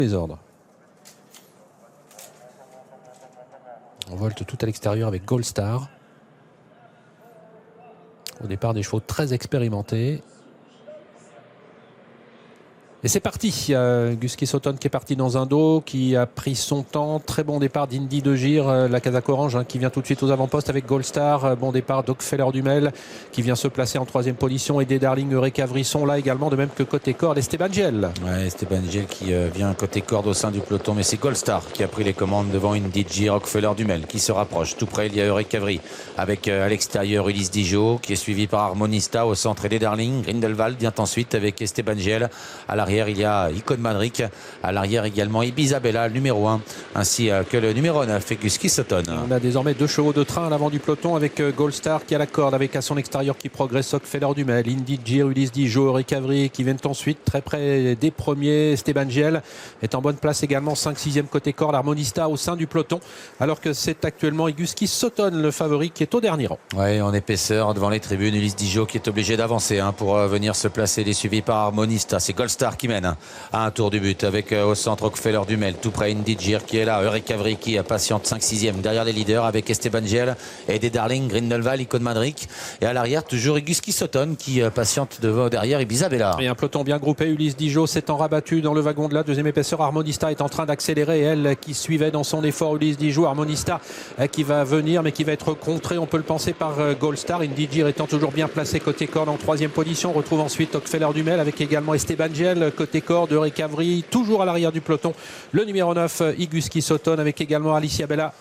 les ordres. On volte tout à l'extérieur avec Gold Star. Au départ, des chevaux très expérimentés. Et c'est parti. Guski Sotton qui est parti dans un dos, qui a pris son temps. Très bon départ d'Indy de Gir, la Casaque Orange, qui vient tout de suite aux avant-postes avec Gold Star. Bon départ d'Ockfeller Dumel qui vient se placer en troisième position. Et des Darling Eureka Vrisson là également, de même que côté corde Esteban Giel. Ouais, Esteban Giel qui vient côté corde au sein du peloton, mais c'est Gold Star qui a pris les commandes devant Indy de Gir. Ockfeller Dumel qui se rapproche. Tout près, il y a Eureka Vri avec à l'extérieur Ulysse Dijo qui est suivi par Harmonista au centre et des Darling. Grindelwald vient ensuite avec Esteban Giel. À l'arrière, il y a Icon Madric. À l'arrière également Ibisabella, le numéro 1, ainsi que le numéro 9, Guski Sotton. On a désormais 2 chevaux de train à l'avant du peloton avec Gold Star qui a la corde, avec à son extérieur qui progresse Ockfeller Dumel, Indy de Gir, Ulysse Dijo, Eureka Vri qui viennent ensuite très près des premiers. Esteban Giel est en bonne place également, 5-6e côté corde, Harmonista au sein du peloton, alors que c'est actuellement Guski Sotton le favori qui est au dernier rang. Ouais, en épaisseur devant les tribunes, Ulysse Dijo qui est obligé d'avancer pour venir se placer. Il est suivi par Harmonista. C'est Gold Star qui mène à un tour du but avec au centre Ockfeller Dumel, tout près Indy de Gir qui est là, Eureka Vri qui patiente 5-6e derrière les leaders avec Esteban Giel et des Darling, Grindelwald, Icon Madric, et à l'arrière toujours Guski Sotton qui patiente derrière Ibisabella. Et un peloton bien groupé. Ulysse Dijo s'étant rabattu dans le wagon de la deuxième épaisseur. Harmonista est en train d'accélérer, elle qui suivait dans son effort Ulysse Dijo. Harmonista qui va venir mais qui va être contré, on peut le penser, par Gold Star. Indy de Gir étant toujours bien placé côté corde en troisième position. On retrouve ensuite Ockfeller Dumel avec également Esteban Giel côté corde, Eureka Vri toujours à l'arrière du peloton, le numéro 9 Guski Sotton avec également Alicia Bella.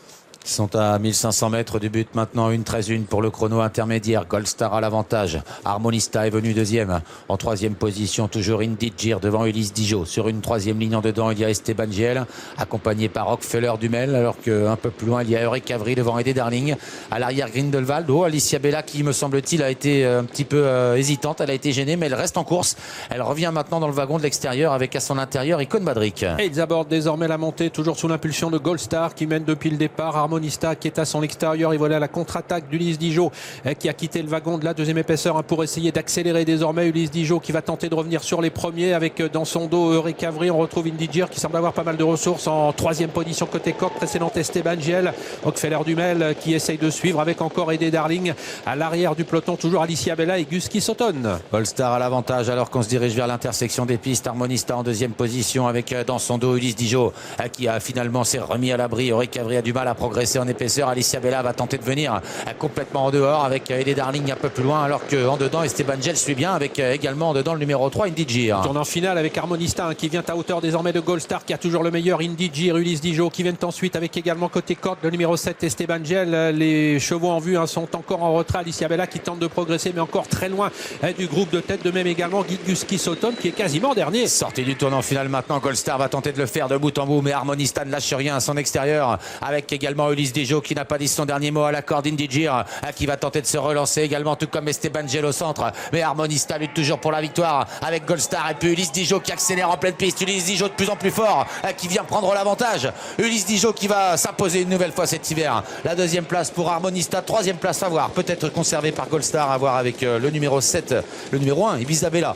Ils sont à 1500 mètres du but maintenant, 1:13 pour le chrono intermédiaire. Gold Star à l'avantage. Harmonista est venu deuxième. En troisième position, toujours Indy de Gir devant Ulysse Dijo. Sur une troisième ligne en dedans, il y a Esteban Giel, accompagné par Ockfeller Dumel, alors qu'un peu plus loin, il y a Eureka Vri devant Eddie Darling. À l'arrière, Grindelwald. Alicia Bella qui, me semble-t-il, a été un petit peu hésitante. Elle a été gênée, mais elle reste en course. Elle revient maintenant dans le wagon de l'extérieur avec à son intérieur Icon Madric. Et ils abordent désormais la montée, toujours sous l'impulsion de Gold Star qui mène depuis le départ. Harmonista qui est à son extérieur, et voilà la contre-attaque d'Ulysse Dijo qui a quitté le wagon de la deuxième épaisseur pour essayer d'accélérer désormais. Ulysse Dijo qui va tenter de revenir sur les premiers avec dans son dos Eureka Vri. On retrouve Indy de Gir qui semble avoir pas mal de ressources en troisième position côté corde, précédente Esteban Giel. Ockfeller Dumel qui essaye de suivre avec encore Eddie Darling. À l'arrière du peloton, toujours Alicia Bella et Guski Sotton. Gold Star à l'avantage alors qu'on se dirige vers l'intersection des pistes. Harmonista en deuxième position avec dans son dos Ulysse Dijo qui a finalement s'est remis à l'abri. Eureka Vri a du mal à progresser en épaisseur. Alicia Bella va tenter de venir complètement en dehors avec Eddie Darling un peu plus loin, alors qu'en dedans Esteban Giel suit bien avec également en dedans le numéro 3 Indy de Gir. Tourne en finale avec Harmonista qui vient à hauteur désormais de Gold Star qui a toujours le meilleur. Indy de Gir, Ulysse Dijo qui viennent ensuite avec également côté corde le numéro 7 Esteban Giel. Les chevaux en vue sont encore en retrait. Alicia Bella qui tente de progresser mais encore très loin du groupe de tête, de même également Guski Sotton qui est quasiment dernier. Sortie du tournant final maintenant, Gold Star va tenter de le faire de bout en bout, mais Harmonista ne lâche rien à son extérieur avec également Ulysse Dijo qui n'a pas dit son dernier mot à la corde. Indy de Gir qui va tenter de se relancer également, tout comme Esteban Giel au centre, mais Harmonista lutte toujours pour la victoire avec Gold Star, et puis Ulysse Dijo qui accélère en pleine piste. Ulysse Dijo de plus en plus fort qui vient prendre l'avantage. Ulysse Dijo qui va s'imposer une nouvelle fois cet hiver. La deuxième place pour Harmonista, troisième place à voir, peut-être conservée par Gold Star, à voir avec le numéro 7, le numéro 1 Ibisabella.